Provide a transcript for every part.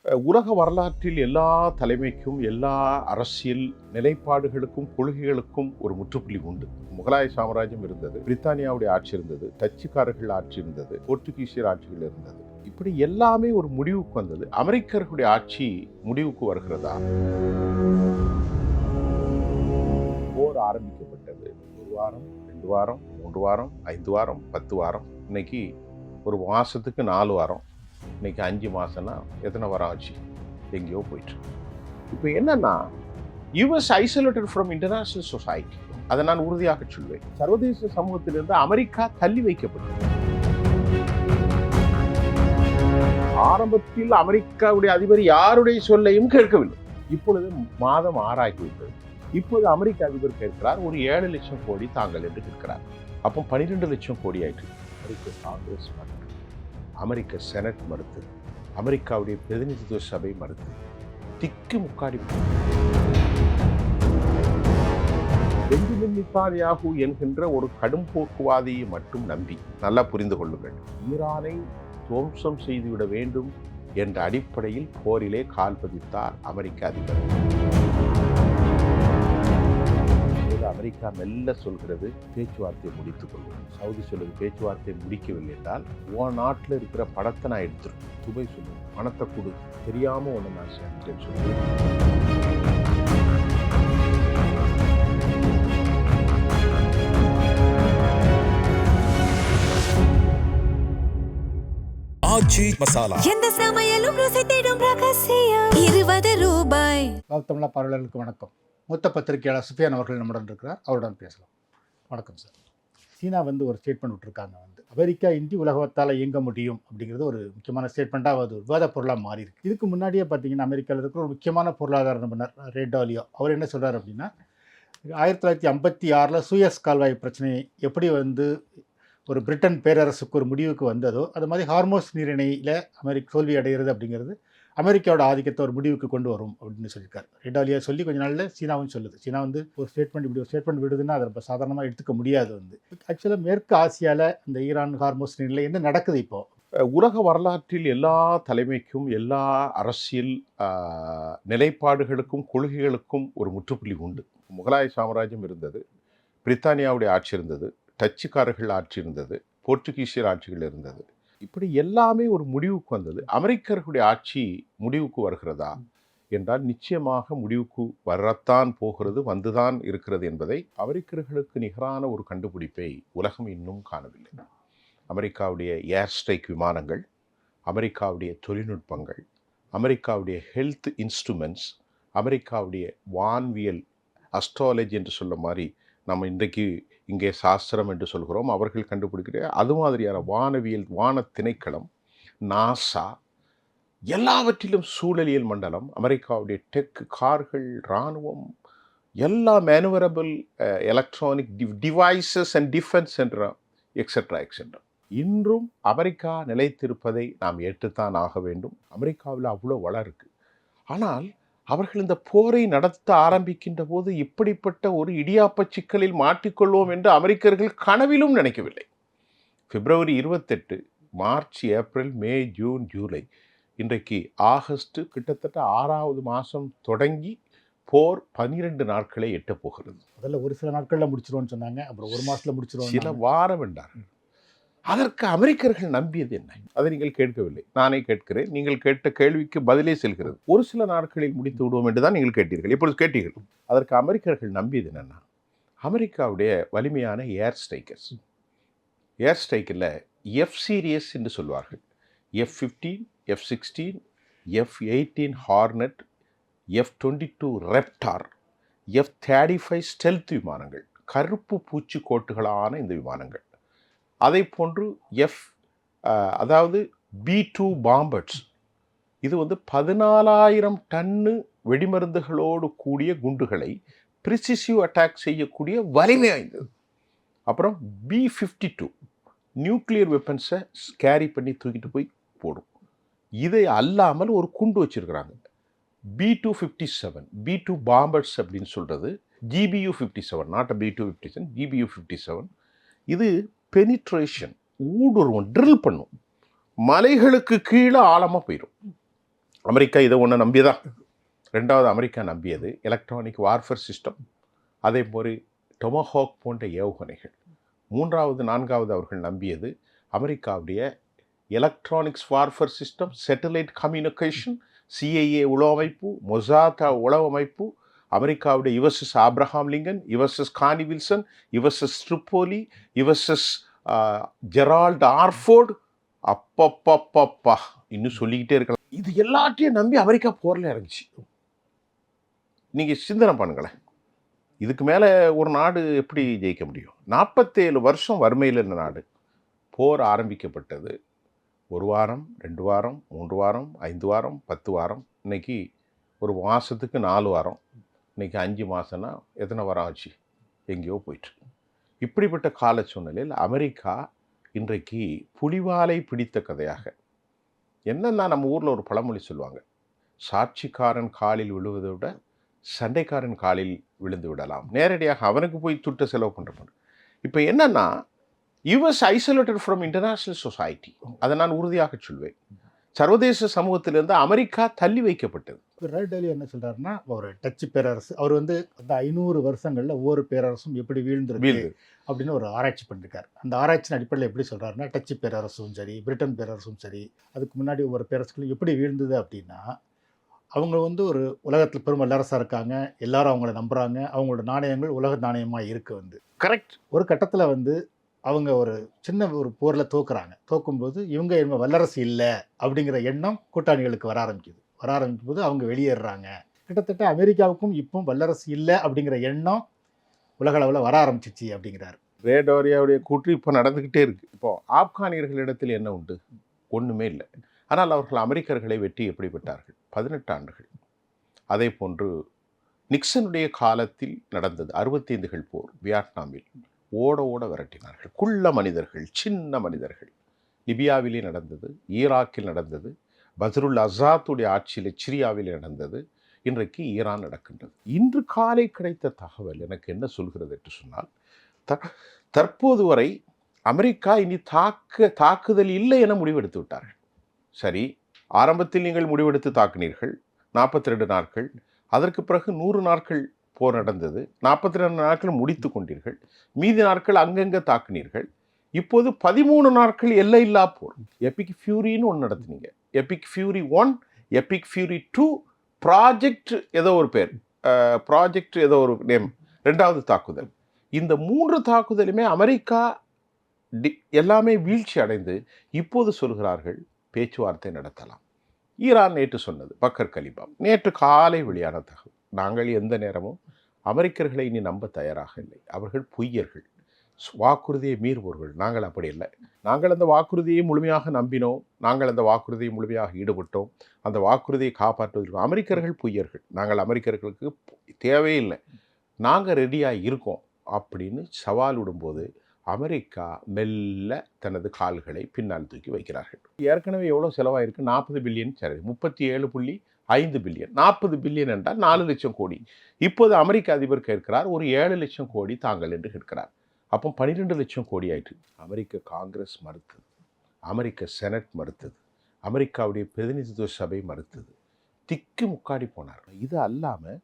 உலக வரலாற்றில் எல்லா தலைமைக்கும், எல்லா அரசியல் நிலைப்பாடுகளுக்கும், கொள்கைகளுக்கும் ஒரு முற்றுப்புள்ளி உண்டு. முகலாய சாம்ராஜ்யம் இருந்தது, பிரித்தானியாவுடைய ஆட்சி இருந்தது, டச்சுக்காரர்கள் ஆட்சி இருந்தது, போர்த்துகீசியர் ஆட்சிகள் இருந்தது. இப்படி எல்லாமே ஒரு முடிவுக்கு வந்தது. அமெரிக்கர்களுடைய ஆட்சி முடிவுக்கு வருகிறதா? போர் ஆரம்பிக்கப்பட்டது. 1 வாரம், 2 வாரம், 3 வாரம், 5 வாரம், 10 வாரம், இன்னைக்கு ஒரு மாசத்துக்கு 4 வாரம், இன்னைக்கு 5 மாசம்னா எத்தனை வாரம் ஆச்சு? எங்கேயோ போயிட்டு. இப்போ என்னன்னா, US isolated from international society. அதை நான் உறுதியாக சொல்வேன். சர்வதேச சமூகத்திலிருந்து அமெரிக்கா தள்ளி வைக்கப்பட்டது. ஆரம்பத்தில் அமெரிக்காவுடைய அதிபர் யாருடைய சொல்லையும் கேட்கவில்லை. இப்பொழுது மாதம் 6 ஆகிவிட்டது. இப்போது அமெரிக்க அதிபர் கேட்கிறார், ஒரு 7 லட்சம் கோடி தாங்கள் என்று கேட்கிறார். அப்போ 12 லட்சம் கோடி ஆயிற்று. அமெரிக்க காங்கிரஸ் மறுத்தது, அமெரிக்க செனட் மறுத்தது, அமெரிக்காவுடைய பிரதிநிதித்துவ சபை மறுத்தது. திக்கு முக்காடி பெஞ்சமின் நேதன்யாகு என்கின்ற ஒரு கடும் போக்குவாதியை மட்டும் நம்பி, நல்லா புரிந்து கொள்ளுங்கள், ஈரானை துவம்சம் செய்துவிட வேண்டும் என்ற அடிப்படையில் போரிலே கால் பதித்தார் அமெரிக்க அதிபர். அமெரிக்கா மெல்ல சொல்கிறது, பேச்சுவார்த்தையை முடித்துக் கொள்வோம். சவுதி சொல்லுது, பேச்சுவார்த்தையை முடிக்கவில்லை என்றால் உன் நாட்டில் இருக்கிற பணத்தை நான் எடுத்துருக்கேன். துபாய் சொல்லுவேன், பணத்தை கொடு, தெரியாம ஒன்று நான் சேர்ந்துட்டேன்னு சொல்லுவேன். எந்த சமையலும் ருசி தேடும் ரகசியம் 20 ரூபாய். தமிழா பார்வையாளர்களுக்கு வணக்கம். மூத்த பத்திரிகையாளர் சுஃபியான் அவர்கள் நம்முடன் இருக்கிறார், அவருடன் பேசலாம். வணக்கம் சார். சீனா ஒரு ஸ்டேட்மெண்ட் விட்டுருக்காங்க, அமெரிக்கா இன்றி உலகத்தால் இயங்க முடியும் அப்படிங்கிறது ஒரு முக்கியமான ஸ்டேட்மெண்ட்டாக அது விவாத பொருளாக மாறி இருக்கு. இதுக்கு முன்னாடியே பார்த்தீங்கன்னா அமெரிக்காவில் இருக்கிற ஒரு முக்கியமான பொருளாதார நிபுணர் ரே டாலியோ அவர் என்ன சொல்கிறார் அப்படின்னா, 1956 சூயஸ் கால்வாய் பிரச்சனையை எப்படி ஒரு பிரிட்டன் பேரரசுக்கு ஒரு முடிவுக்கு வந்ததோ அது மாதிரி ஹார்மோஸ் நீரிணையில் அமெரிக்கா தோல்வி அடைகிறது அப்படிங்கிறது அமெரிக்காவோட ஆதிக்கத்தை ஒரு முடிவுக்கு கொண்டு வரும் அப்படின்னு சொல்லியிருக்காரு. ரெடாலியா சொல்லி கொஞ்ச நாளில் சீனாவும் சொல்லுது. சீனா ஒரு ஸ்டேட்மெண்ட் விடுதுன்னா அதை ரொம்ப சாதாரணமாக எடுத்துக்க முடியாது. ஆக்சுவலாக மேற்கு ஆசியாவில் இந்த ஈரான் ஹார்மோஸ் நீரில் என்ன நடக்குது இப்போ? உலக வரலாற்றில் எல்லா தலைமைக்கும், எல்லா அரசியல் நிலைப்பாடுகளுக்கும், கொள்கைகளுக்கும் ஒரு முற்றுப்புள்ளி உண்டு. முகலாய சாம்ராஜ்யம் இருந்தது, பிரித்தானியாவுடைய ஆட்சி இருந்தது, டச்சுக்காரர்கள் ஆட்சி இருந்தது, போர்த்துகீசியர் ஆட்சிகள் இருந்தது. இப்படி எல்லாமே ஒரு முடிவுக்கு வந்தது. அமெரிக்கர்களுடைய ஆட்சி முடிவுக்கு வருகிறதா என்றால் நிச்சயமாக முடிவுக்கு வரத்தான் போகிறது, வந்துதான் இருக்கிறது என்பதை அமெரிக்கர்களுக்கு நிகரான ஒரு கண்டுபிடிப்பை உலகம் இன்னும் காணவில்லை. அமெரிக்காவுடைய ஏர் ஸ்ட்ரைக் விமானங்கள், அமெரிக்காவுடைய தொழில்நுட்பங்கள், அமெரிக்காவுடைய ஹெல்த் இன்ஸ்ட்ருமெண்ட்ஸ், அமெரிக்காவுடைய வான்வியல் அஸ்ட்ராலஜி என்று சொல்ல மாதிரி நம்ம இன்றைக்கு இங்கே சாஸ்திரம் என்று சொல்கிறோம், அவர்கள் கண்டுபிடிக்கிற அது மாதிரியான வானவியல், வான திணைக்களம், நாசா, எல்லாவற்றிலும் சூழலியல் மண்டலம், அமெரிக்காவுடைய டெக், கார்கள், இராணுவம், எல்லா மேனுவரபிள் எலக்ட்ரானிக் டிவைசஸ் அண்ட் டிஃபென்ஸ் என்ற எக்ஸெட்ரா எக்ஸெட்ரா. இன்றும் அமெரிக்கா நிலைத்திருப்பதை நாம் ஏற்றுத்தான் ஆக வேண்டும். அமெரிக்காவில் அவ்வளோ வளம் இருக்குது. ஆனால் அவர்கள் இந்த போரை நடத்த ஆரம்பிக்கின்ற போது இப்படிப்பட்ட ஒரு இடியாப்ப சிக்கலில் மாட்டிக்கொள்வோம் என்று அமெரிக்கர்கள் கனவிலும் நினைக்கவில்லை. பிப்ரவரி 28, மார்ச், ஏப்ரல், மே, ஜூன், ஜூலை, இன்றைக்கு ஆகஸ்ட், கிட்டத்தட்ட 6வது மாதம் தொடங்கி போர் 12 நாட்களை எட்ட போகிறது. முதல்ல ஒரு சில நாட்களில் முடிச்சிருவோம்னு சொன்னாங்க, அப்புறம் ஒரு மாதத்தில் முடிச்சிருவோம், சில வாரம் என்றார்கள். அதற்கு அமெரிக்கர்கள் நம்பியது என்ன? அதை நீங்கள் கேட்கவில்லை, நானே கேட்கிறேன். நீங்கள் கேட்ட கேள்விக்கு பதிலே செல்கிறது. ஒரு சில நாட்களில் முடித்து விடுவோம் என்று தான் நீங்கள் கேட்டீர்கள், இப்பொழுது கேட்டீர்கள். அதற்கு அமெரிக்கர்கள் நம்பியது என்னன்னா, அமெரிக்காவுடைய வலிமையான ஏர் ஸ்ட்ரைக்கர்ஸ், ஏர் ஸ்ட்ரைக்கில் எஃப் சீரியஸ் என்று சொல்வார்கள், F-15, F-16, F-18 hornet, F-22 ரெப்டார், F-35 stealth விமானங்கள், கருப்பு பூச்சி கோட்டுகளான இந்த விமானங்கள், அதை போன்று அதாவது B-2 பாம்பர்ஸ், இது 14,000 டன்னு வெடிமருந்துகளோடு கூடிய குண்டுகளை ப்ரிசிசிவ் அட்டாக் செய்யக்கூடிய வலிமை வாய்ந்தது. அப்புறம் B-52 நியூக்ளியர் வெப்பன்ஸை கேரி பண்ணி தூக்கிட்டு போய் போடும். இதை அல்லாமல் ஒரு குண்டு வச்சிருக்கிறாங்க, B-257, B-2 பாம்பர்ஸ் அப்படின்னு சொல்கிறது, GBU-57, நாட் B-257, GBU-57. இது பெனிட்ரேஷன், ஊடுருவம், ட்ரில் பண்ணும், மலைகளுக்கு கீழே ஆழமாக போயிடும். அமெரிக்கா இதை ஒன்று நம்பியதான். ரெண்டாவது அமெரிக்கா நம்பியது எலக்ட்ரானிக் வார்ஃபேர் சிஸ்டம், அதே போல் டொமஹாக் போன்ற ஏவுகணைகள். மூன்றாவது நான்காவது அவர்கள் நம்பியது அமெரிக்காவுடைய electronics warfare system, satellite communication, CIA உளவு அமைப்பு, மொசாத் உளவு அமைப்பு, அமெரிக்காவுடைய USS Abraham Lincoln, USS Connie Wilson, USS Tripoli, USS Gerald R Ford, அப்பப்பப்பப்பா இன்னும் சொல்லிக்கிட்டே இருக்கலாம். இது எல்லாத்தையும் நம்பி அமெரிக்கா போரில் இறங்குச்சு. நீங்கள் சிந்தனை பண்ணுங்களேன், இதுக்கு மேலே ஒரு நாடு எப்படி ஜெயிக்க முடியும்? 47 வருஷம் வறுமையில் இருந்த நாடு. போர் ஆரம்பிக்கப்பட்டது 1 வாரம், 2 வாரம், 3 வாரம், 5 வாரம், 10 வாரம், இன்னைக்கு ஒரு மாதத்துக்கு 4 வாரம், இன்னைக்கு 5 மாதம்னா எத்தனை வாரம் ஆச்சு? எங்கேயோ போயிட்டு. இப்படிப்பட்ட கால சூழ்நிலையில் அமெரிக்கா இன்றைக்கு புலிவாலை பிடித்த கதையாக, என்னன்னா நம்ம ஊரில் ஒரு பழமொழி சொல்லுவாங்க, சாட்சிக்காரன் காலில் விழுவதை விட சண்டைக்காரன் காலில் விழுந்து விடலாம். நேரடியாக அவனுக்கு போய் துட்ட செலவு பண்ணுறப்ப இப்போ என்னன்னா, US isolated from international society. அதை நான் உறுதியாக சொல்வேன். சர்வதேச சமூகத்திலிருந்து அமெரிக்கா தள்ளி வைக்கப்பட்டது. ராபர்ட் டேலி என்ன சொல்றாருன்னா, ஒரு டச்சு பேரரசு, அவர் வந்து அந்த 500 வருஷங்கள்ல ஒவ்வொரு பேரரசும் எப்படி வீழ்ந்திருக்கு அப்படின்னு ஒரு ஆராய்ச்சி பண்ணிருக்காரு. அந்த ஆராய்ச்சியின் அடிப்படையில் எப்படி சொல்றாருன்னா, டச்சு பேரரசும் சரி, பிரிட்டன் பேரரசும் சரி, அதுக்கு முன்னாடி ஒவ்வொரு பேரரசுகளும் எப்படி வீழ்ந்தது அப்படின்னா, அவங்க வந்து ஒரு உலகத்தில் பெரும் வல்லரசாக இருக்காங்க, எல்லாரும் அவங்கள நம்புறாங்க, அவங்களோட நாணயங்கள் உலக நாணயமாக இருக்கு. வந்து கரெக்ட். ஒரு கட்டத்தில் வந்து அவங்க ஒரு சின்ன ஒரு போரில் தோக்கும்போது இவங்க என்ன வல்லரசு இல்லை அப்படிங்கிற எண்ணம் கூட்டாளிகளுக்கு வர ஆரம்பிக்கும் போது அவங்க வெளியேறாங்க. கிட்டத்தட்ட அமெரிக்காவுக்கும் இப்போ வல்லரசு இல்லை அப்படிங்கிற எண்ணம் உலக அளவில் வர ஆரம்பிச்சிச்சு அப்படிங்கிறார். ரேடோரியாவுடைய கூற்று இப்போ நடந்துக்கிட்டே இருக்கு. இப்போ ஆப்கானியர்களிடத்தில் என்ன உண்டு? ஒன்றுமே இல்லை. ஆனால் அவர்கள் அமெரிக்கர்களை வெற்றி எப்படி பெற்றார்கள்? 18 ஆண்டுகள். அதே போன்று நிக்சனுடைய காலத்தில் நடந்தது 65கள் போர். வியட்நாமில் ஓட ஓட விரட்டினார்கள். குள்ள மனிதர்கள், சின்ன மனிதர்கள். லிபியாவிலே நடந்தது, ஈராக்கில் நடந்தது, பஸ்ருல் அசாத்துடைய ஆட்சியில் சிரியாவில் நடந்தது, இன்றைக்கு ஈரான் நடக்கின்றது. இன்று காலை கிடைத்த தகவல் எனக்கு என்ன சொல்கிறது என்று சொன்னால், தற்போது வரை அமெரிக்கா இனி தாக்குதல் இல்லை என முடிவெடுத்து விட்டார்கள். சரி, ஆரம்பத்தில் நீங்கள் முடிவெடுத்து தாக்குனீர்கள், 42 நாட்கள். அதற்கு பிறகு 100 நாட்கள் போர் நடந்தது, 42 நாட்கள் முடித்து கொண்டீர்கள், மீதி நாட்கள் அங்கங்கே தாக்குனீர்கள். இப்போது 13 நாட்கள் எல்லையில்லா போர். எபிக் ஃபியூரின்னு ஒன்று நடத்துனீங்க. Epic fury 1, epic fury 2, project ஏதோ ஒரு பேர், ப்ராஜெக்ட் ஏதோ ஒரு நேம், 2வது தாக்குதல். இந்த 3 தாக்குதலுமே அமெரிக்கா எல்லாமே வீழ்ச்சி அடைந்து இப்போது சொல்கிறார்கள் பேச்சுவார்த்தை நடத்தலாம். ஈரான் நேற்று சொன்னது, பக்கர் கலிபா நேற்று காலை வெளியான தகவல். நாங்கள் எந்த நேரமும் அமெரிக்கர்களை இனி நம்ப தயாராக இல்லை, அவர்கள் பொய்யர்கள், வாக்குறுதியை மீறுபவர்கள். நாங்கள் அப்படி இல்லை. நாங்கள் அந்த வாக்குறுதியை முழுமையாக நம்பினோம், நாங்கள் அந்த வாக்குறுதியை முழுமையாக ஈடுபட்டோம், அந்த வாக்குறுதியை காப்பாற்றுவதற்கு. அமெரிக்கர்கள் பொய்யர்கள், நாங்கள் அமெரிக்கர்களுக்கு தேவையில்லை, நாங்கள் ரெடியாக இருக்கோம் அப்படின்னு சவால் விடும்போது அமெரிக்கா மெல்ல தனது கால்களை பின்னால் தூக்கி வைக்கிறார்கள். ஏற்கனவே எவ்வளோ செலவாயிருக்கு? 40 பில்லியன், சரி 37.5 பில்லியன். 40 பில்லியன் என்றால் 4 லட்சம் கோடி. இப்போது அமெரிக்க அதிபர் கேட்கிறார், ஒரு 7 லட்சம் கோடி தாங்கள் என்று கேட்கிறார். அப்போ 12 லட்சம் கோடி ஆயிற்று. அமெரிக்க காங்கிரஸ் மறுத்தது, அமெரிக்க செனட் மறுத்தது, அமெரிக்காவுடைய பிரதிநிதித்துவ சபை மறுத்தது. திக்கு முக்காடி போனார். இது அல்லாமல்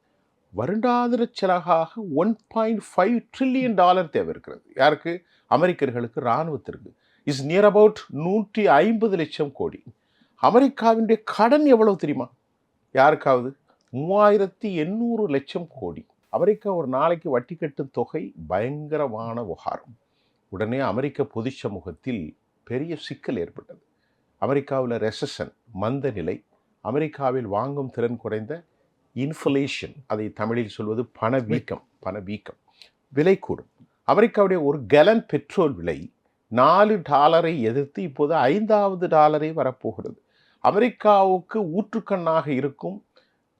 வருடாந்திர செலவாக $1.5 ட்ரில்லியன் தேவை இருக்கிறது. யாருக்கு? அமெரிக்கர்களுக்கு, இராணுவத்திற்கு. இஸ் நியர் அபவுட் 150 லட்சம் கோடி. அமெரிக்காவினுடைய கடன் எவ்வளவு தெரியுமா? யாருக்காவது 3800 லட்சம் கோடி. அமெரிக்கா ஒரு நாளைக்கு வட்டி கட்டும் தொகை பயங்கரமான விவகாரம். உடனே அமெரிக்க பொது சமூகத்தில் பெரிய சிக்கல் ஏற்பட்டது. அமெரிக்காவில் ரெசஷன், மந்த நிலை, அமெரிக்காவில் வாங்கும் திறன் குறைந்த இன்ஃப்ளேஷன், அதை தமிழில் சொல்வது பணவீக்கம், விலை கூடும். அமெரிக்காவுடைய ஒரு கேலன் பெட்ரோல் விலை $4 எதிர்த்து இப்போது $5 வரப்போகிறது. அமெரிக்காவுக்கு ஊற்றுக்கண்ணாக இருக்கும்,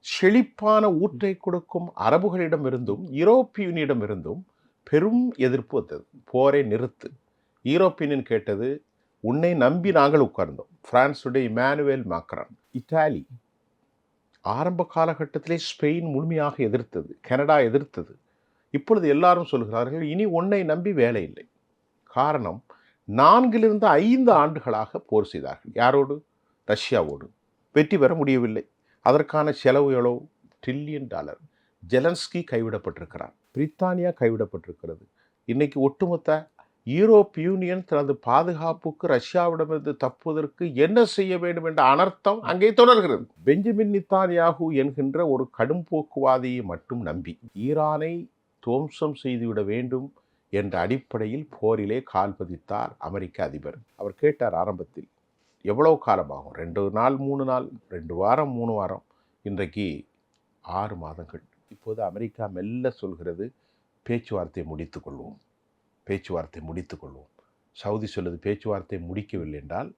செழிப்பான ஊற்றை கொடுக்கும் அரபுகளிடமிருந்தும் யூரோப்பிய யூனியனிடமிருந்தும் பெரும் எதிர்ப்பு வந்தது. போரை நிறுத்து. யூரோப்பிய யூனியன் கேட்டது, உன்னை நம்பி நாங்கள் உட்கார்ந்தோம். பிரான்ஸுடைய இமானுவேல் மேக்ரான், இத்தாலி ஆரம்ப காலகட்டத்திலே ஸ்பெயின் முழுமையாக எதிர்த்தது, கனடா எதிர்த்தது. இப்பொழுது எல்லாரும் சொல்கிறார்கள், இனி உன்னை நம்பி வேலை இல்லை. காரணம், 4 to 5 ஆண்டுகளாக போர் செய்தார்கள். யாரோடு? ரஷ்யாவோடு. வெற்றி பெற முடியவில்லை. அதற்கான செலவு எவ்வளவு? $1 trillion. ஜெலன்ஸ்கி கைவிடப்பட்டிருக்கிறார், பிரித்தானியா கைவிடப்பட்டிருக்கிறது. இன்னைக்கு ஒட்டுமொத்த யூரோப் யூனியன் தனது பாதுகாப்புக்கு ரஷ்யாவிடமிருந்து தப்புவதற்கு என்ன செய்ய வேண்டும் என்ற அனர்த்தம் அங்கே தொடர்கிறது. பெஞ்சமின் நெத்தன்யாகு என்கின்ற ஒரு கடும்போக்குவாதியை மட்டும் நம்பி ஈரானை துவம்சம் செய்துவிட வேண்டும் என்ற அடிப்படையில் போரிலே கால் பதித்தார் அமெரிக்க அதிபர். அவர் கேட்டார் ஆரம்பத்தில், எவ்வளவு காலமாகும்? 2 நாள் 3 நாள், 2 வாரம் 3 வாரம், இன்றைக்கு 6 மாதங்கள். இப்போது அமெரிக்கா மெல்ல சொல்கிறது, பேச்சுவார்த்தையை முடித்துக்கொள்வோம், பேச்சுவார்த்தை முடித்துக்கொள்வோம். சவுதி சொல்லுது, பேச்சுவார்த்தை முடிக்கவில்லை என்றால்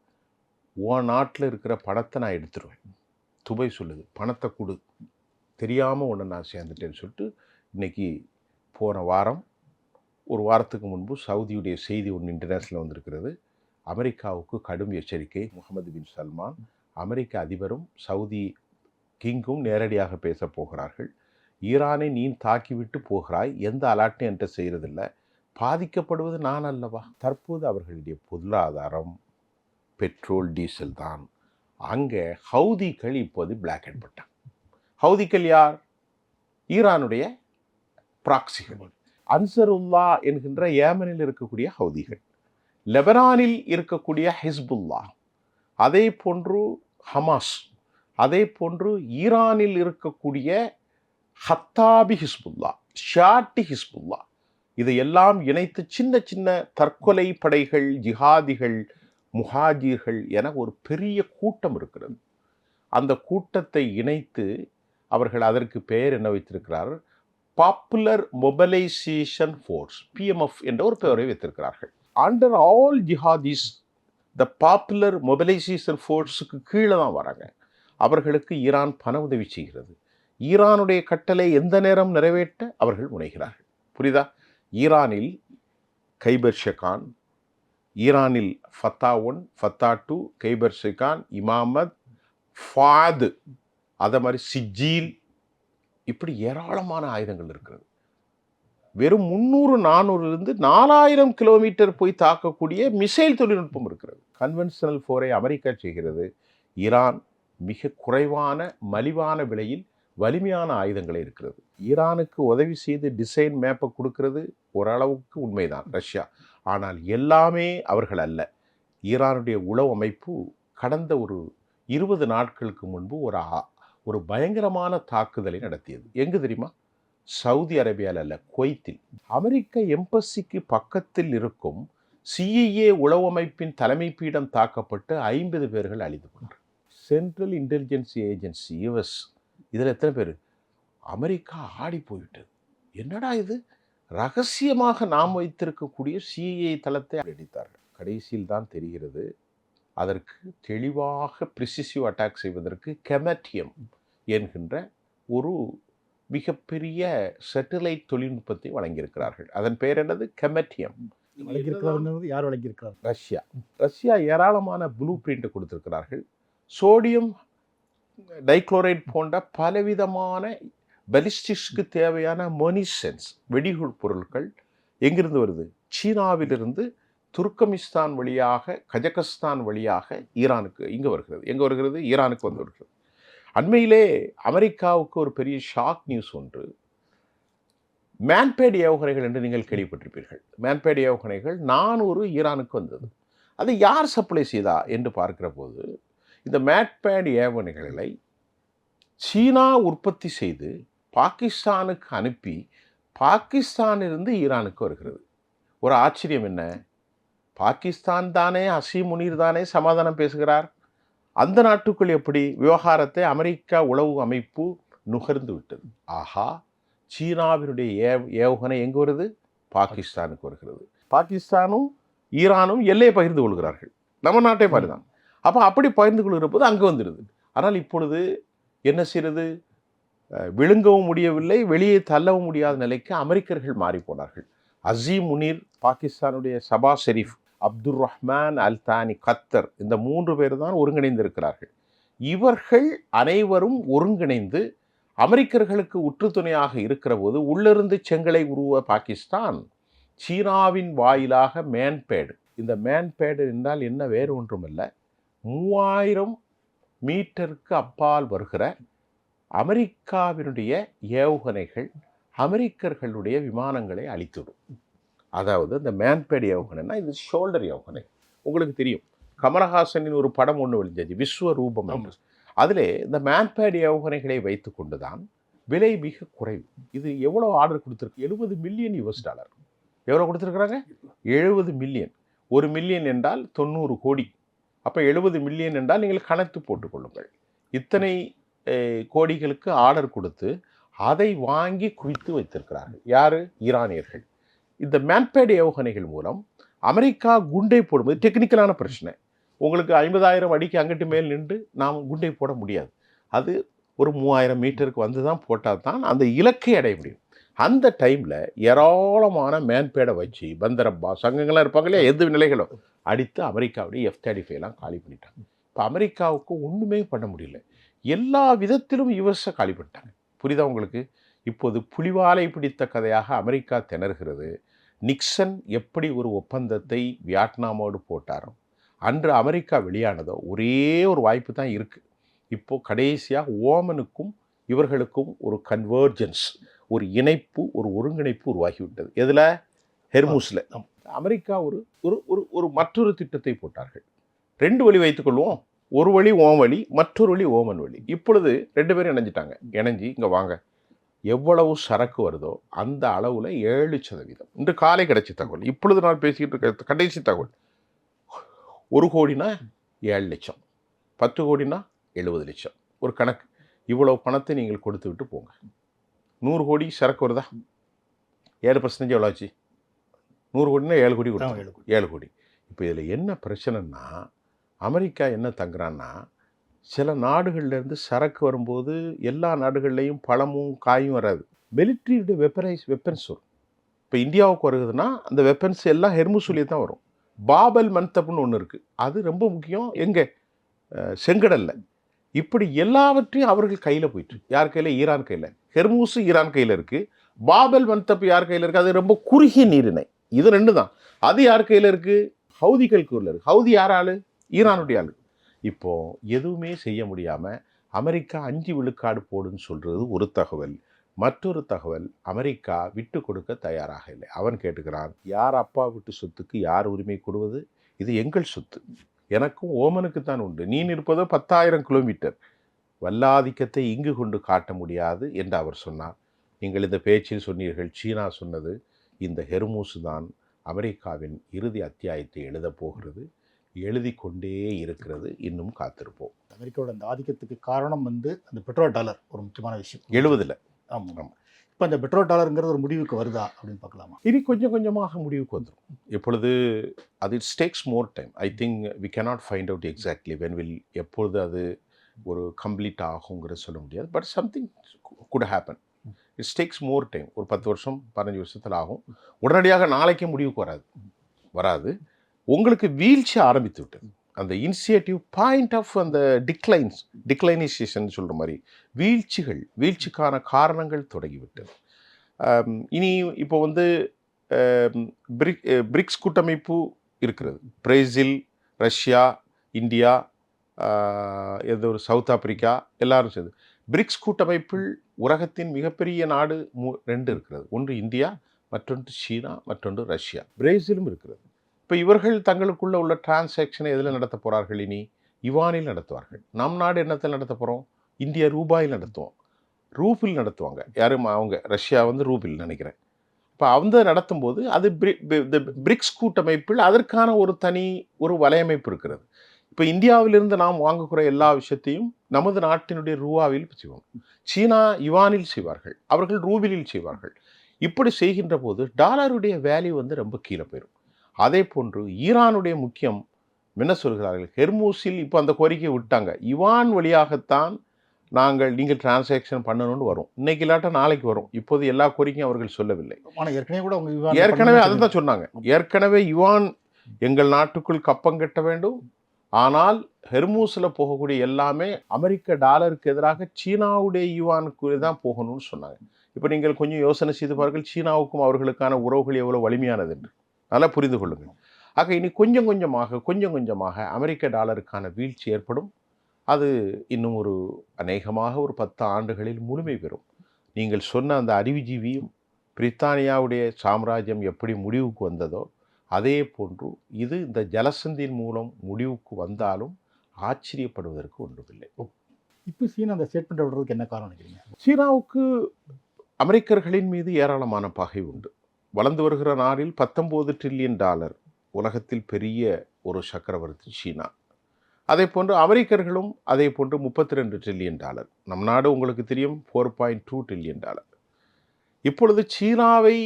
உன் நாட்டில் இருக்கிற பணத்தை நான் எடுத்துருவேன். துபை சொல்லுது, பணத்தை கொடு, தெரியாமல் ஒன்று நான் சேர்ந்துட்டேன்னு சொல்லிட்டு இன்றைக்கி போன வாரம், ஒரு வாரத்துக்கு முன்பு சவுதியுடைய செய்தி ஒன்று இன்டர்நேஷ்னலில் வந்திருக்கிறது. அமெரிக்காவுக்கு கடும் எச்சரிக்கை. முகமது பின் சல்மான் அமெரிக்க அதிபரும் சவுதி கிங்கும் நேரடியாக பேச போகிறார்கள். ஈரானை நீ தாக்கிவிட்டு போகிறாய், எந்த அலாட்டையும் என்கிட்ட செய்கிறதில்ல, பாதிக்கப்படுவது நான் அல்லவா? தற்போது அவர்களுடைய பொருளாதாரம் பெட்ரோல் டீசல் தான். அங்கே ஹவுதிகள் இப்போது பிளாக் அண்ட் பட்டான். ஹவுதிகள் யார்? ஈரானுடைய ப்ராக்சிகள். அன்சருல்லா என்கின்ற ஏமனில் இருக்கக்கூடிய ஹவுதிகள், லெபனானில் இருக்கக்கூடிய ஹிஸ்புல்லா, அதே போன்று ஹமாஸ், அதே போன்று ஈரானில் இருக்கக்கூடிய ஹத்தாபி ஹிஸ்புல்லா, ஷாட்டி ஹிஸ்புல்லா, இதையெல்லாம் இணைத்து சின்ன சின்ன தற்கொலை படைகள், ஜிஹாதிகள், முஹாஜிர்கள் என ஒரு பெரிய கூட்டம் இருக்கிறது. அந்த கூட்டத்தை இணைத்து அவர்கள் அதற்கு பெயர் என்ன வைத்திருக்கிறார்? பாப்புலர் மொபிலைசேஷன் ஃபோர்ஸ், PMF என்ற ஒரு பெயரை வைத்திருக்கிறார்கள். Under all jihadis the popular mobilisation ஃபோர்ஸுக்கு கீழே தான் வராங்க. அவர்களுக்கு ஈரான் பண உதவி செய்கிறது. ஈரானுடைய கட்டளை எந்த நேரம் நிறைவேற்ற அவர்கள் முனைகிறார்கள். புரியுதா? ஈரானில் கைபர் ஷெகான், ஈரானில் ஃபத்தா 1, ஃபத்தா 2, கைபர் ஷெகான், இமாமத், ஃபாது, அதை மாதிரி சிஜீல், இப்படி ஏராளமான ஆயுதங்கள் இருக்கிறது. வெறும் 300-400 4000 கிலோமீட்டர் போய் தாக்கக்கூடிய மிசைல் தொழில்நுட்பம் இருக்கிறது. கன்வென்ஷனல் போரை அமெரிக்கா செய்கிறது. ஈரான் மிக குறைவான மலிவான விலையில் வலிமையான ஆயுதங்களே இருக்கிறது. ஈரானுக்கு உதவி செய்து டிசைன் மேப்பை கொடுக்கிறது ஓரளவுக்கு உண்மைதான் ரஷ்யா. ஆனால் எல்லாமே அவர்கள் அல்ல. ஈரானுடைய உளவு அமைப்பு கடந்த ஒரு 20 நாட்களுக்கு முன்பு ஒரு பயங்கரமான தாக்குதலை நடத்தியது. எங்கு தெரியுமா? சவுதி அரேபியாவில் அல்ல, குவைத்தில். அமெரிக்க எம்பசிக்கு பக்கத்தில் இருக்கும் CIA உளவு அமைப்பின் தலைமை பீடம் தாக்கப்பட்டு 50 பேர்கள் அழிந்து போனார். சென்ட்ரல் இன்டெலிஜென்ஸ் ஏஜென்சி US, இதில் எத்தனை பேர்? அமெரிக்கா ஆடி போய்விட்டது. என்னடா இது, ரகசியமாக நாம் வைத்திருக்கக்கூடிய CIA தளத்தை அடித்தார்கள். கடைசியில் தான் தெரிகிறது, அதற்கு தெளிவாக ப்ரிசிசிவ் அட்டாக் செய்வதற்கு கெமட்டியம் என்கின்ற ஒரு மிகப்பெரிய சேட்டலைட் தொழில்நுட்பத்தை வழங்கியிருக்கிறார்கள். அதன் பெயர் என்னது? கெமட்டியம். யார் வழங்கியிருக்கிறார்? ரஷ்யா ஏராளமான ப்ளூ பிரிண்ட் கொடுத்திருக்கிறார்கள். சோடியம் டைக்ளோரைட் போன்ற பலவிதமான பலிஸ்டிக்ஸ்க்கு தேவையான மொனிசென்ஸ் வெடிகுள் பொருட்கள் எங்கிருந்து வருது? சீனாவிலிருந்து துர்க்கமிஸ்தான் வழியாக, கஜகஸ்தான் வழியாக ஈரானுக்கு இங்கே வருகிறது. எங்கே வருகிறது? ஈரானுக்கு வந்து வருகிறது. அண்மையிலே அமெரிக்காவுக்கு ஒரு பெரிய ஷாக் நியூஸ் ஒன்று. மேன்பேட் ஏவுகணைகள் என்று நீங்கள் கேள்விப்பட்டிருப்பீர்கள். மேன்பேட் ஏவுகணைகள் 400 ஈரானுக்கு வந்தது. அதை யார் சப்ளை செய்தா என்று பார்க்கிற போது, இந்த மேன்பேட் ஏவுகணைகளை சீனா உற்பத்தி செய்து பாகிஸ்தானுக்கு அனுப்பி பாகிஸ்தானிலிருந்து ஈரானுக்கு வருகிறது. ஒரு ஆச்சரியம் என்ன? பாகிஸ்தான் தானே, அசீம் முனீர் தானே சமாதானம் பேசுகிறார். அந்த நாட்டுக்குள் எப்படி விவகாரத்தை அமெரிக்கா உளவு அமைப்பு நுகர்ந்து விட்டது. ஆஹா, சீனாவினுடைய ஏவுகணை எங்கே வருது? பாகிஸ்தானுக்கு வருகிறது. பாகிஸ்தானும் ஈரானும் எல்லையை பகிர்ந்து கொள்கிறார்கள். நம்ம நாட்டை மாதிரி தான். அப்போ அப்படி பகிர்ந்து கொள்கிற போது அங்கே வந்துடுது. ஆனால் இப்பொழுது என்ன செய்கிறது? விழுங்கவும் முடியவில்லை, வெளியே தள்ளவும் முடியாத நிலைக்கு அமெரிக்கர்கள் மாறி போனார்கள். அசீம் முனீர் பாகிஸ்தானுடைய சபா ஷெரீஃப், அப்துல் ரஹ்மான் அல் தானி கத்தர், இந்த 3 பேர் தான் ஒருங்கிணைந்திருக்கிறார்கள். இவர்கள் அனைவரும் ஒருங்கிணைந்து அமெரிக்கர்களுக்கு உற்று துணையாக இருக்கிற போது உள்ளிருந்து செங்கலை உருவ பாகிஸ்தான் சீனாவின் வாயிலாக மேன்பேடு, இந்த மேன்பேடு என்றால் என்ன, வேறு ஒன்றுமல்ல, 3000 மீட்டருக்கு அப்பால் வருகிற அமெரிக்காவினுடைய ஏவுகணைகள் அமெரிக்கர்களுடைய விமானங்களை அழித்துவிடும். அதாவது இந்த மேன்பேட் ஏவுகணைனா இது ஷோல்டர் ஏவுகணை. உங்களுக்கு தெரியும், கமலஹாசனின் ஒரு படம் ஒன்று வெளிஞ்சது, விஸ்வரூபம் என்று. அதில் இந்த மேன்பேட் ஏவுகணைகளை வைத்து கொண்டு தான் விலை மிக குறைவு. இது எவ்வளோ ஆர்டர் கொடுத்துருக்கு? $70 மில்லியன். எவ்வளோ கொடுத்துருக்குறாங்க? 70 மில்லியன். 1 மில்லியன் என்றால் 90 கோடி. அப்போ 70 மில்லியன் என்றால் நீங்கள் கணக்கு போட்டுக்கொள்ளுங்கள். இத்தனை கோடிகளுக்கு ஆர்டர் கொடுத்து அதை வாங்கி குவித்து வைத்திருக்கிறார்கள். யார்? ஈரானியர்கள். இந்த மேன்பேட் ஏவுகணைகள் மூலம் அமெரிக்கா குண்டை போடும்போது டெக்னிக்கலான பிரச்சனை. உங்களுக்கு 50,000 அடிக்கு அங்கிட்டு மேல் நின்று நாம் குண்டை போட முடியாது. அது ஒரு 3000 மீட்டருக்கு வந்து தான் போட்டால் தான் அந்த இலக்கை அடைய முடியும். அந்த டைமில் ஏராளமான மேன்பேடை வச்சு பந்தரப்பா சங்கங்கள்லாம் இருப்பாங்க இல்லையா, எது நிலைகளோ அடித்து அமெரிக்காவுடைய F-35 காலி பண்ணிட்டாங்க. இப்போ அமெரிக்காவுக்கு ஒன்றுமே பண்ண முடியல. எல்லா விதத்திலும் யுஎஸ்ஸை காலி பண்ணிட்டாங்க. புரியுதா உங்களுக்கு? இப்போது புலிவாலை பிடித்த கதையாக அமெரிக்கா திணறுகிறது. நிக்சன் எப்படி ஒரு ஒப்பந்தத்தை வியட்நாமோடு போட்டாரோ, அன்று அமெரிக்கா வெளியானதோ ஒரே ஒரு வாய்ப்பு தான் இருக்குது. இப்போது கடைசியாக ஓமனுக்கும் இவர்களுக்கும் ஒரு கன்வர்ஜென்ஸ், ஒரு இணைப்பு, ஒரு ஒருங்கிணைப்பு உருவாகிவிட்டது. எதில்? ஹெர்மூஸில். அமெரிக்கா ஒரு ஒரு ஒரு மற்றொரு திட்டத்தை போட்டார்கள். 2 வழி வைத்துக்கொள்வோம். ஒரு வழி ஓம் வழி, மற்றொரு வழி ஓமன் வழி. இப்பொழுது 2 பேரும் இணைஞ்சிட்டாங்க. இணைஞ்சி இங்கே வாங்க, எவ்வளவு சரக்கு வருதோ அந்த அளவில் 7%. இன்று காலை கிடைச்ச தகவல், இப்பொழுது நான் பேசிக்கிட்டு இருக்க கடைசி தகவல், 1 கோடினா 7 லட்சம், 10 கோடினா 70 லட்சம். ஒரு கணக்கு. இவ்வளவு பணத்தை நீங்கள் கொடுத்து விட்டு போங்க. 100 கோடி சரக்கு வருதா? 7% எவ்வளோ ஆச்சு? 100 கோடினா 7 கோடி கொடுத்தோம். 7 கோடி. இப்போ இதில் என்ன பிரச்சனைன்னா, அமெரிக்கா என்ன தங்குறான்னா, சில நாடுகள்லேருந்து சரக்கு வரும்போது எல்லா நாடுகள்லேயும் பழமும் காயும் வராது. மிலிட்ரியுடைய வெப்பன்ஸ் வரும். இப்போ இந்தியாவுக்கு வருதுன்னா அந்த வெப்பன்ஸ் எல்லாம் ஹெர்முஸ்லேயே தான் வரும். பாபல் மன்தப்னு ஒன்று இருக்குது, அது ரொம்ப முக்கியம். எங்கே? செங்கடலில். இப்படி எல்லாவற்றையும் அவர்கள் கையில் போயிட்டு. யார் கையில்? ஈரான் கையில். ஹெர்மூஸு ஈரான் கையில் இருக்குது. பாபல் மன்தப் யார் கையில் இருக்குது? அது ரொம்ப குறுகிய நீரிணை. இது 2 தான். அது யார் கையில் இருக்குது? ஹவுதிகள் கையில் இருக்குது. ஹவுதி யார் ஆள்? ஈரானுடைய ஆள். இப்போது எதுவுமே செய்ய முடியாமல் அமெரிக்கா 5 விழுக்காடு போடுன்னு சொல்கிறது ஒரு தகவல். மற்றொரு தகவல், அமெரிக்கா விட்டு கொடுக்க தயாராக இல்லை. அவன் கேட்டுக்கிறான், யார் அப்பா விட்டு சொத்துக்கு யார் உரிமை கொடுவது? இது எங்கள் சொத்து, எனக்கும் ஓமனுக்கு தான் உண்டு. நீ நிற்பதோ 10,000 கிலோமீட்டர். வல்லாதிக்கத்தை இங்கு கொண்டு காட்ட முடியாது என்று அவர் சொன்னார். நீங்கள் இந்த பேச்சில் சொன்னீர்கள், சீனா சொன்னது, இந்த ஹெர்மூஸ் தான் அமெரிக்காவின் இறுதி அத்தியாயத்தை எழுதப் போகிறது. எழுதி கொண்டே இருக்கிறது. இன்னும் காத்திருப்போம். அமெரிக்காவோட அந்த ஆதிக்கத்துக்கு காரணம் அந்த பெட்ரோல் டாலர் ஒரு முக்கியமான விஷயம். 70. ஆமாம். இப்போ அந்த பெட்ரோல் டாலருங்கிறது ஒரு முடிவுக்கு வருதா அப்படின்னு பார்க்கலாமா? இனி கொஞ்சம் கொஞ்சமாக முடிவுக்கு வந்துடும். இப்பொழுது அது it's takes more time. I think we cannot find out exactly when will, எப்பொழுது அது ஒரு கம்ப்ளீட் ஆகுங்கிறது சொல்ல முடியாது. But something good happen. It's takes more time. ஒரு 10 வருஷம் 15 வருஷத்தில் ஆகும். உடனடியாக நாளைக்கே முடிவுக்கு வராது. உங்களுக்கு வீழ்ச்சி ஆரம்பித்து விட்டது. அந்த இனிஷியேட்டிவ் பாயிண்ட் ஆஃப் அந்த டிக்ளைனைசேஷன் சொல்கிற மாதிரி வீழ்ச்சிக்கான காரணங்கள் தொடங்கிவிட்டது. இனி இப்போ பிரிக்ஸ் கூட்டமைப்பு இருக்கிறது. பிரேசில், ரஷ்யா, இந்தியா, ஏதோ ஒரு சவுத் ஆப்பிரிக்கா, எல்லாரும் சேர்ந்து பிரிக்ஸ் கூட்டமைப்பில் உலகத்தின் மிகப்பெரிய நாடு 2 இருக்கிறது. ஒன்று இந்தியா, மற்றொன்று சீனா, மற்றொன்று ரஷ்யா. பிரேசிலும் இருக்கிறது. இப்போ இவர்கள் தங்களுக்குள்ள உள்ள டிரான்சாக்ஷனை எதில் நடத்த போகிறார்கள்? இனி யுவானில் நடத்துவார்கள். நம் நாடு என்னத்தில் நடத்த போகிறோம்? இந்தியா ரூபாயில் நடத்துவோம். ரூபில் நடத்துவாங்க. யாரும் அவங்க ரஷ்யா ரூபில் நினைக்கிறேன். இப்போ அவங்க நடத்தும்போது அது பிரிக்ஸ் கூட்டமைப்பில் அதற்கான ஒரு தனி ஒரு வலையமைப்பு இருக்கிறது. இப்போ இந்தியாவிலிருந்து நாம் வாங்கக்கூடிய எல்லா விஷயத்தையும் நமது நாட்டினுடைய ரூபாவில் செய்வாங்க. சீனா யுவானில் செய்வார்கள், அவர்கள் ரூபிலில் செய்வார்கள். இப்படி செய்கின்ற போது டாலருடைய வேல்யூ ரொம்ப கீழே போயிடும். அதே போன்று ஈரானுடைய முக்கியம் என்ன சொல்கிறார்கள்? ஹெர்மூஸில் இப்போ அந்த கோரிக்கையை விட்டாங்க. யுவான் வழியாகத்தான் நீங்கள் டிரான்சாக்ஷன் பண்ணணும்னு வரும். இன்னைக்கு இல்லாட்டா நாளைக்கு வரும். இப்போது எல்லா கோரிக்கையும் அவர்கள் சொல்லவில்லை. ஏற்கனவே அதை தான் சொன்னாங்க. ஏற்கனவே யுவான் எங்கள் நாட்டுக்குள் கப்பம் கட்ட வேண்டும், ஆனால் ஹெர்மூஸில் போகக்கூடிய எல்லாமே அமெரிக்க டாலருக்கு எதிராக சீனாவுடைய யுவானுக்கு தான் போகணும்னு சொன்னாங்க. இப்போ நீங்கள் கொஞ்சம் யோசனை செய்து பாருங்கள், சீனாவுக்கும் அவர்களுக்கான உறவுகள் எவ்வளோ வலிமையானது என்று நல்லா புரிந்து கொள்ளுங்கள். ஆக இனி கொஞ்சம் கொஞ்சமாக அமெரிக்க டாலருக்கான வீழ்ச்சி ஏற்படும். அது இன்னும் ஒரு அநேகமாக ஒரு 10 ஆண்டுகளில் முழுமை பெறும். நீங்கள் சொன்ன அந்த அறிவுஜீவியும் பிரித்தானியாவுடைய சாம்ராஜ்யம் எப்படி முடிவுக்கு வந்ததோ அதே போன்று இது இந்த ஜலசந்தியின் மூலம் முடிவுக்கு வந்தாலும் ஆச்சரியப்படுவதற்கு ஒன்றுமில்லை. இப்போ சீனா அந்த ஸ்டேட்மெண்ட் விடுறதுக்கு என்ன காரணம் நினைக்கிறீங்க? சீனாவுக்கு அமெரிக்கர்களின் மீது ஏராளமான பகை உண்டு. வளர்ந்து வருகிற நாளில் $19 டிரில்லியன் உலகத்தில் பெரிய ஒரு சக்கரவர்த்தி சீனா. அதே போன்று அமெரிக்கர்களும் அதே போன்று $32 டிரில்லியன். நம் நாடு உங்களுக்கு தெரியும் $4.2 டிரில்லியன். இப்பொழுது சீனாவை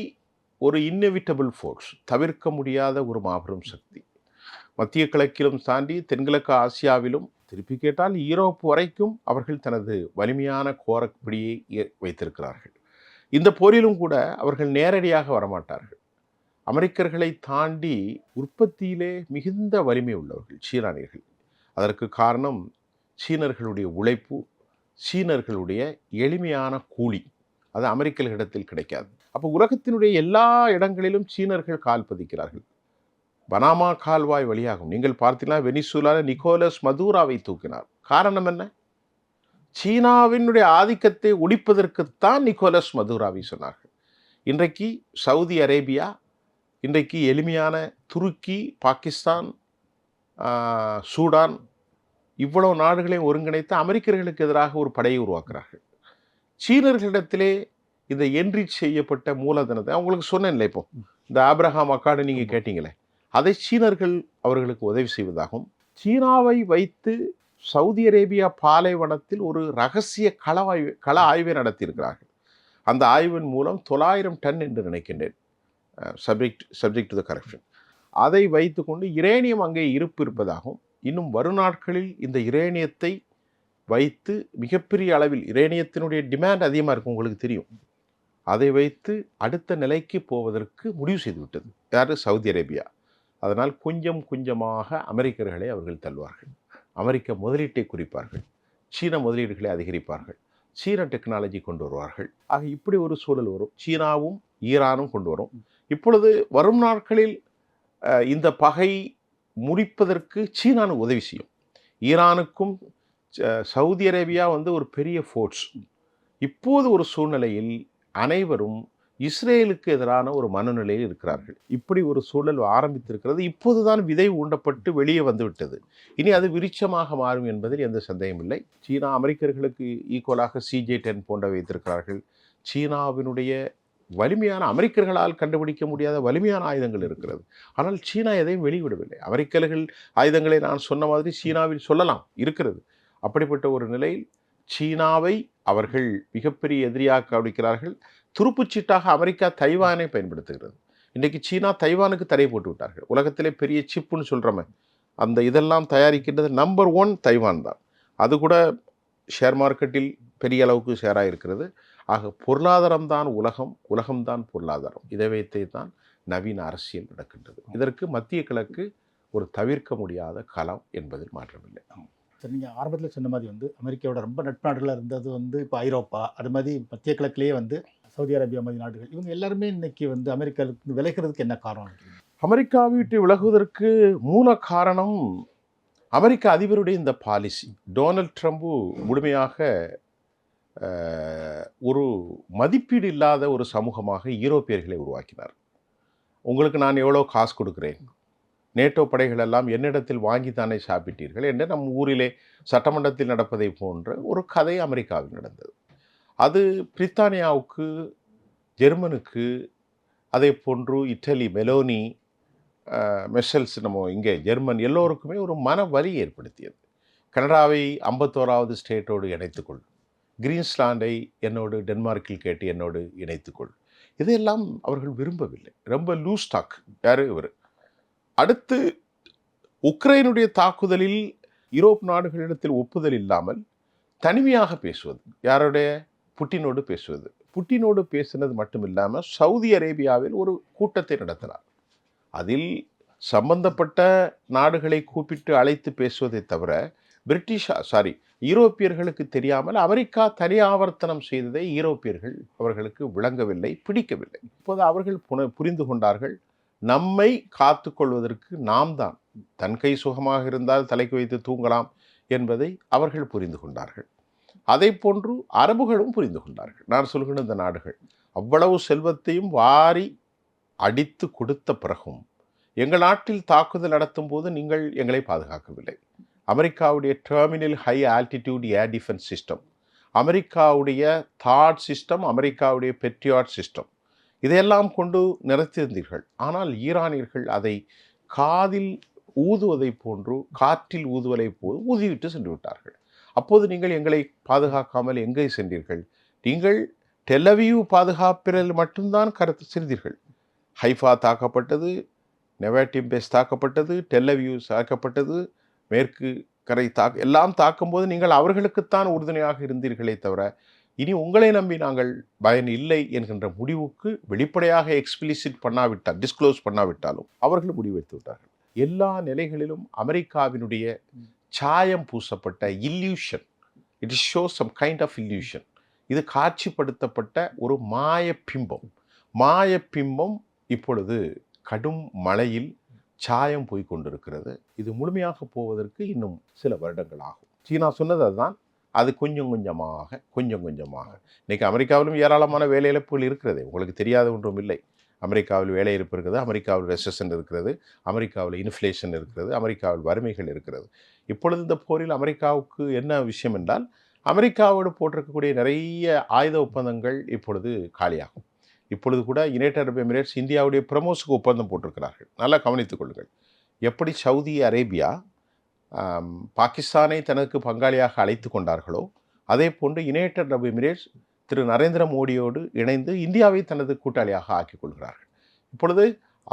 ஒரு இன்னெவிட்டபிள் ஃபோர்ஸ், தவிர்க்க முடியாத ஒரு மாபெரும் சக்தி, மத்திய கிழக்கிலும் தாண்டி தென்கிழக்கு ஆசியாவிலும், திருப்பி கேட்டால் ஈரோப்பு வரைக்கும் அவர்கள் தனது வலிமையான கோரப்பிடியை வைத்திருக்கிறார்கள். இந்த போரிலும் கூட அவர்கள் நேரடியாக வரமாட்டார்கள். அமெரிக்கர்களை தாண்டி உற்பத்தியிலே மிகுந்த வலிமை உள்ளவர்கள் சீனானியர்கள். அதற்கு காரணம் சீனர்களுடைய உழைப்பு, சீனர்களுடைய எளிமையான கூலி. அது அமெரிக்கர்களிடத்தில் கிடைக்காது. அப்போ உலகத்தினுடைய எல்லா இடங்களிலும் சீனர்கள் கால் பதிக்கிறார்கள். பனாமா கால்வாய் வழியாகும். நீங்கள் பார்த்தீங்கன்னா வெனிசுலாவில் நிக்கோலஸ் மதுராவை தூக்கினார். காரணம் என்ன? சீனாவினுடைய ஆதிக்கத்தை ஒழிப்பதற்குத்தான் நிக்கோலஸ் மதுராவை சொன்னார்கள். இன்றைக்கு சவுதி அரேபியா, இன்றைக்கு எளிமையான துருக்கி, பாகிஸ்தான், சூடான், இவ்வளவு நாடுகளையும் ஒருங்கிணைத்து அமெரிக்கர்களுக்கு எதிராக ஒரு படையை உருவாக்குறார்கள். சீனர்களிடத்திலே இந்த என்ரிச் செய்யப்பட்ட மூலதனத்தை அவங்களுக்கு சொன்னேன்ல, இப்போ இந்த ஆப்ரஹாம் அக்கார்டு நீங்கள் கேட்டீங்களே, அதை சீனர்கள் அவர்களுக்கு உதவி செய்வதாகவும், சீனாவை வைத்து சவுதி அரேபியா பாலைவனத்தில் ஒரு ரகசிய கள ஆய்வை நடத்தியிருக்கிறார்கள். அந்த ஆய்வின் மூலம் 900 டன் என்று நினைக்கின்றேன், சப்ஜெக்ட் டு த கரெக்ஷன், அதை வைத்துக்கொண்டு யுரேனியம் அங்கே இருப்பு இருப்பதாகவும், இன்னும் வரும் நாட்களில் இந்த யுரேனியத்தை வைத்து மிகப்பெரிய அளவில் யுரேனியத்தினுடைய டிமாண்ட் அதிகமாக இருக்கும், உங்களுக்கு தெரியும். அதை வைத்து அடுத்த நிலைக்கு போவதற்கு முடிவு செய்துவிட்டது யார்? Saudi Arabia. அதனால் கொஞ்சம் கொஞ்சமாக அமெரிக்கர்களை அவர்கள் தள்ளுவார்கள். அமெரிக்க முதலீட்டை குறிப்பார்கள், சீன முதலீடுகளை அதிகரிப்பார்கள், சீன டெக்னாலஜி கொண்டு வருவார்கள். ஆக இப்படி ஒரு சூழல் வரும். சீனாவும் ஈரானும் கொண்டு வரும். இப்பொழுது வரும் நாட்களில் இந்த பகை முடிப்பதற்கு சீனானு உதவி செய்யும். ஈரானுக்கும் சவுதி அரேபியா ஒரு பெரிய ஃபோர்ஸ். இப்போது ஒரு சூழ்நிலையில் அனைவரும் இஸ்ரேலுக்கு எதிரான ஒரு மனநிலையில் இருக்கிறார்கள். இப்படி ஒரு சூழல் ஆரம்பித்திருக்கிறது. இப்போதுதான் விதை ஊண்டப்பட்டு வெளியே வந்துவிட்டது. இனி அது விருட்சமாக மாறும் என்பதில் எந்த சந்தேகம் இல்லை. சீனா அமெரிக்கர்களுக்கு ஈக்குவலாக CJ-10 போன்றவை வைத்திருக்கிறார்கள். சீனாவினுடைய வலிமையான, அமெரிக்கர்களால் கண்டுபிடிக்க முடியாத வலிமையான ஆயுதங்கள் இருக்கிறது. ஆனால் சீனா எதையும் வெளிவிடவில்லை. அமெரிக்கர்கள் ஆயுதங்களை நான் சொன்ன மாதிரி சீனாவில் சொல்லலாம், இருக்கிறது. அப்படிப்பட்ட ஒரு நிலையில் சீனாவை அவர்கள் மிகப்பெரிய எதிரியாக கவனிக்கிறார்கள். துருப்புச்சீட்டாக அமெரிக்கா தைவானை பயன்படுத்துகிறது. இன்றைக்கு சீனா தைவானுக்கு தடை போட்டு விட்டார்கள். உலகத்திலே பெரிய சிப்புன்னு சொல்கிறோமே, அந்த இதெல்லாம் தயாரிக்கின்றது நம்பர் 1 தைவான் தான். அது கூட ஷேர் மார்க்கெட்டில் பெரிய அளவுக்கு ஷேராக இருக்கிறது. ஆக பொருளாதாரம் தான் உலகம், உலகம்தான் பொருளாதாரம். இதை வைத்தே தான் நவீன அரசியல் நடக்கின்றது. இதற்கு மத்திய கிழக்கு ஒரு தவிர்க்க முடியாத களம் என்பதில் மாற்றமில்லை. சார், நீங்கள் ஆரம்பத்தில் சொன்ன மாதிரி அமெரிக்காவோட ரொம்ப நட்பு நாடுகளாக இருந்தது இப்போ ஐரோப்பா, அது மாதிரி மத்திய கிழக்கிலேயே சவுதி அரேபியா மாதிரி நாடுகள், இவங்க எல்லாருமே இன்னைக்கு அமெரிக்காவுக்கு விலகிறதுக்கு என்ன காரணம்? அமெரிக்காவை விட்டு விலகுவதற்கு மூல காரணம் அமெரிக்க அதிபருடைய இந்த பாலிசி. டொனால்ட் ட்ரம்ப் முழுமையாக ஒரு மதிப்பீடு இல்லாத ஒரு சமூகமாக யூரோப்பியர்களை உருவாக்கினார். உங்களுக்கு நான் எவ்வளோ காசு கொடுக்குறேன், நேட்டோ படைகள் எல்லாம் என்னிடத்தில் வாங்கி தானே சாப்பிட்டீர்கள் என்று நம் ஊரிலே சட்டமன்றத்தில் நடப்பதை போன்ற ஒரு கதை அமெரிக்காவில் நடந்தது. அது பிரித்தானியாவுக்கு, ஜெர்மனுக்கு, அதே போன்று இட்டலி மெலோனி, மெஷல்ஸ், நம்ம இங்கே ஜெர்மன் எல்லோருக்குமே ஒரு மன வலி ஏற்படுத்தியது. கனடாவை 51வது ஸ்டேட்டோடு இணைத்துக்கொள், கிரீன்ஸ்லாண்டை என்னோடு டென்மார்க்கில் கேட்டு என்னோடு இணைத்துக்கொள், இதையெல்லாம் அவர்கள் விரும்பவில்லை. ரொம்ப லூஸ் டாக். யார் இவர்? அடுத்து உக்ரைனுடைய தாக்குதலில் யூரோப் நாடுகளிடத்தில் ஒப்புதல் இல்லாமல் தனிமையாக பேசுவது. யாருடைய? புட்டினோடு பேசுவது. புட்டினோடு பேசினது மட்டும் இல்லாமல் சவுதி அரேபியாவில் ஒரு கூட்டத்தை நடத்தினார். அதில் சம்பந்தப்பட்ட நாடுகளை கூப்பிட்டு அழைத்து பேசுவதை தவிர யூரோப்பியர்களுக்கு தெரியாமல் அமெரிக்கா தனி ஆவர்த்தனம் செய்ததை யூரோப்பியர்கள் அவர்களுக்கு விளங்கவில்லை, பிடிக்கவில்லை. இப்போது அவர்கள் புரிந்து கொண்டார்கள், நம்மை காத்து கொள்வதற்கு நாம் தான். தன் கை சுகமாக இருந்தால் தலைக்கு வைத்து தூங்கலாம் என்பதை அவர்கள் புரிந்து கொண்டார்கள். அதை போன்று அரபுகளும் புரிந்து கொண்டார்கள். நான் சொல்கிற இந்த நாடுகள் அவ்வளவு செல்வத்தையும் வாரி அடித்து கொடுத்த பிறகும் எங்கள் நாட்டில் தாக்குதல் நடத்தும் போது நீங்கள் எங்களை பாதுகாக்கவில்லை. அமெரிக்காவுடைய terminal high altitude air defence system, அமெரிக்காவுடைய தாட் சிஸ்டம், அமெரிக்காவுடைய பெட்ரியாட் சிஸ்டம், இதையெல்லாம் கொண்டு நிறைத்திருந்தீர்கள். ஆனால் ஈரானியர்கள் அதை காதில் ஊதுவதை போன்று, காற்றில் ஊதுவதை போது ஊதிவிட்டு சென்று விட்டார்கள். அப்போது நீங்கள் எங்களை பாதுகாக்காமல் எங்கே சென்றீர்கள்? நீங்கள் டெல்லவியூ பாதுகாப்பில் மட்டும்தான் கருத்து சென்றீர்கள். ஹைஃபா தாக்கப்பட்டது, நெவாட்டிம்பேஸ் தாக்கப்பட்டது, டெல்லவியூ தாக்கப்பட்டது, மேற்கு கரை எல்லாம் தாக்கும்போது நீங்கள் அவர்களுக்குத்தான் உறுதுணையாக இருந்தீர்களே தவிர இனி உங்களை நம்பி நாங்கள் பயன் இல்லை என்கின்ற முடிவுக்கு வெளிப்படையாக எக்ஸ்பிளிசிட் பண்ணாவிட்டால், டிஸ்க்ளோஸ் பண்ணாவிட்டாலும் அவர்கள் முடிவெடுத்து விட்டார்கள். எல்லா நிலைகளிலும் அமெரிக்காவினுடைய சாயம் பூசப்பட்ட illusion, it is show some kind of illusion, இது காட்சிப்படுத்தப்பட்ட ஒரு மாயப்பிம்பம் இப்பொழுது கடும் மழையில் சாயம் போய் கொண்டிருக்கிறது. இது முழுமையாக போவதற்கு இன்னும் சில வருடங்கள் ஆகும். சீனா சொன்னது அதுதான். அது கொஞ்சம் கொஞ்சமாக இன்றைக்கி அமெரிக்காவிலும் ஏராளமான வேலையிழப்புகள் இருக்கிறது. உங்களுக்கு தெரியாத ஒன்றும் இல்லை. அமெரிக்காவில் வேலையிழப்பு இருக்கிறது, அமெரிக்காவில் ரெசெஷன் இருக்கிறது, அமெரிக்காவில் இன்ஃப்ளேஷன் இருக்கிறது, அமெரிக்காவில் வறுமைகள் இருக்கிறது. இப்பொழுது இந்த போரில் அமெரிக்காவுக்கு என்ன விஷயம் என்றால், அமெரிக்காவோடு போட்டிருக்கக்கூடிய நிறைய ஆயுத ஒப்பந்தங்கள் இப்பொழுது காலியாகும். இப்பொழுது கூட யுனைடெட் அரபு எமிரேட்ஸ் இந்தியாவுடைய பிரமோஸுக்கு ஒப்பந்தம் போட்டிருக்கிறார்கள். நல்லா கவனித்துக் கொள்ளுங்கள். எப்படி சவுதி அரேபியா பாகிஸ்தானை தனக்கு பங்காளியாக அழைத்து கொண்டார்களோ, அதே போன்று யுனைடெட் அரபு எமிரேட்ஸ் திரு நரேந்திர மோடியோடு இணைந்து இந்தியாவை தனது கூட்டாளியாக ஆக்கிக் கொள்கிறார்கள். இப்பொழுது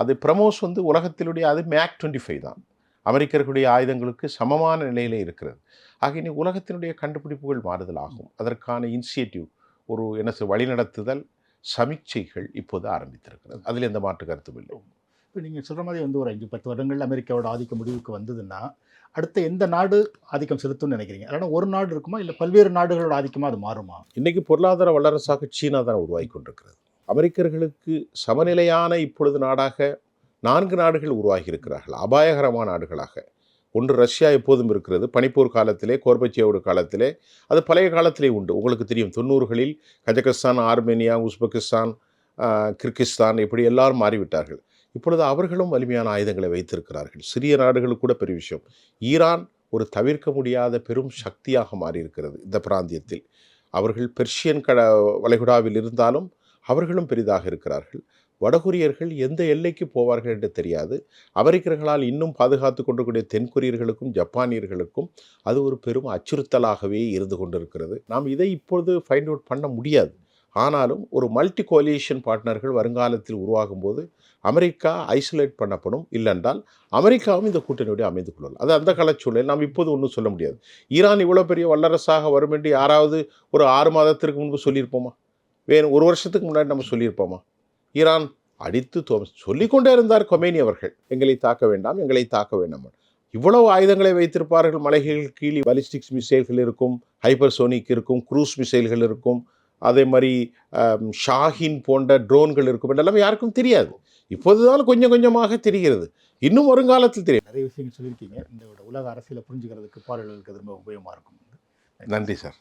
அது பிரமோஸ் உலகத்திலுடைய அது மேக் 25 தான். அமெரிக்கர்களுடைய ஆயுதங்களுக்கு சமமான நிலையில் இருக்கிறது. ஆக இனி உலகத்தினுடைய கண்டுபிடிப்புகள் மாறுதல் ஆகும். அதற்கான இனிஷியேட்டிவ், ஒரு வழிநடத்துதல், சமீட்சைகள் இப்போது ஆரம்பித்திருக்கிறது. அதில் எந்த மாற்று கருத்தும் இல்லை. இப்போ நீங்கள் சொல்கிற மாதிரி ஒரு 5-10 வருடங்கள் அமெரிக்காவோட ஆதிக்க முடிவுக்கு வந்ததுன்னா அடுத்த எந்த நாடு ஆதிக்கம் செலுத்தும்னு நினைக்கிறீங்க? அதனால் ஒரு நாடு இருக்குமா, இல்லை பல்வேறு நாடுகளோட ஆதிக்கமாக அது மாறுமா? இன்றைக்கி பொருளாதார வல்லரசாக சீனா தான் உருவாகி கொண்டிருக்கிறது. அமெரிக்கர்களுக்கு சமநிலையான இப்பொழுது நாடாக 4 நாடுகள் உருவாகி இருக்கிறார்கள், அபாயகரமான நாடுகளாக. ஒன்று ரஷ்யா எப்போதும் இருக்கிறது. பனிப்போர் காலத்திலே, கோர்பச்சேவோட காலத்திலே, அது பழைய காலத்திலே உண்டு. உங்களுக்கு தெரியும், 90களில் கஜகஸ்தான், ஆர்மேனியா, உஸ்பெகிஸ்தான், கிர்கிஸ்தான் இப்படி எல்லாரும் மாறிவிட்டார்கள். இப்பொழுது அவர்களும் வலிமையான ஆயுதங்களை வைத்திருக்கிறார்கள். சிறிய நாடுகளுக்கு கூட பெரிய விஷயம். ஈரான் ஒரு தவிர்க்க முடியாத பெரும் சக்தியாக மாறியிருக்கிறது இந்த பிராந்தியத்தில். அவர்கள் பெர்ஷியன் வளைகுடாவில் இருந்தாலும் அவர்களும் பெரிதாக இருக்கிறார்கள். வடகொரியர்கள் எந்த எல்லைக்கு போவார்கள் என்று தெரியாது. அமெரிக்கர்களால் இன்னும் பாதுகாத்து கொண்டிருக்கூடிய தென்கொரியர்களுக்கும் ஜப்பானியர்களுக்கும் அது ஒரு பெரும் அச்சுறுத்தலாகவே இருந்து கொண்டிருக்கிறது. நாம் இதை இப்பொழுது ஃபைண்ட் அவுட் பண்ண முடியாது. ஆனாலும் ஒரு மல்டி கோலியேஷன் பார்ட்னர்கள் வருங்காலத்தில் உருவாகும் போது அமெரிக்கா ஐசோலேட் பண்ணப்படும். இல்லைன்றால் அமெரிக்காவும் இந்த கூட்டணியோடு அமைந்து கொள்ளலாம். அது அந்த காலச்சூழல். நாம் இப்போது ஒன்றும் சொல்ல முடியாது. ஈரான் இவ்வளோ பெரிய வல்லரசாக வரும் என்று யாராவது ஒரு 6 மாதத்திற்கு முன்பு சொல்லியிருப்போமா? வேறு 1 வருஷத்துக்கு முன்னாடி நம்ம சொல்லியிருப்போமா? ஈரான் அடித்து சொல்லிக்கொண்டே இருந்தார் கொமேனி அவர்கள், எங்களை தாக்க வேண்டாம், எங்களை தாக்க வேண்டாம். இவ்வளவு ஆயுதங்களை வைத்திருப்பார்கள். மலைகள் கீழே பாலிஸ்டிக்ஸ் மிசைல்கள் இருக்கும், ஹைப்பர்சோனிக் இருக்கும், க்ரூஸ் மிசைல்கள் இருக்கும், அதே மாதிரி ஷாஹின் போன்ற ட்ரோன்கள் இருக்கும் என்றெல்லாம் யாருக்கும் தெரியாது. இப்போதுதான் கொஞ்சம் கொஞ்சமாக தெரிகிறது. இன்னும் வருங்காலத்தில் தெரியும். நிறைய விஷயங்கள் சொல்லியிருக்கீங்க. இந்த உலக அரசியலை புரிஞ்சுக்கிறதுக்கு பார்வையாளர்களுக்கு ரொம்ப உபயோகமாக இருக்கும். நன்றி சார்.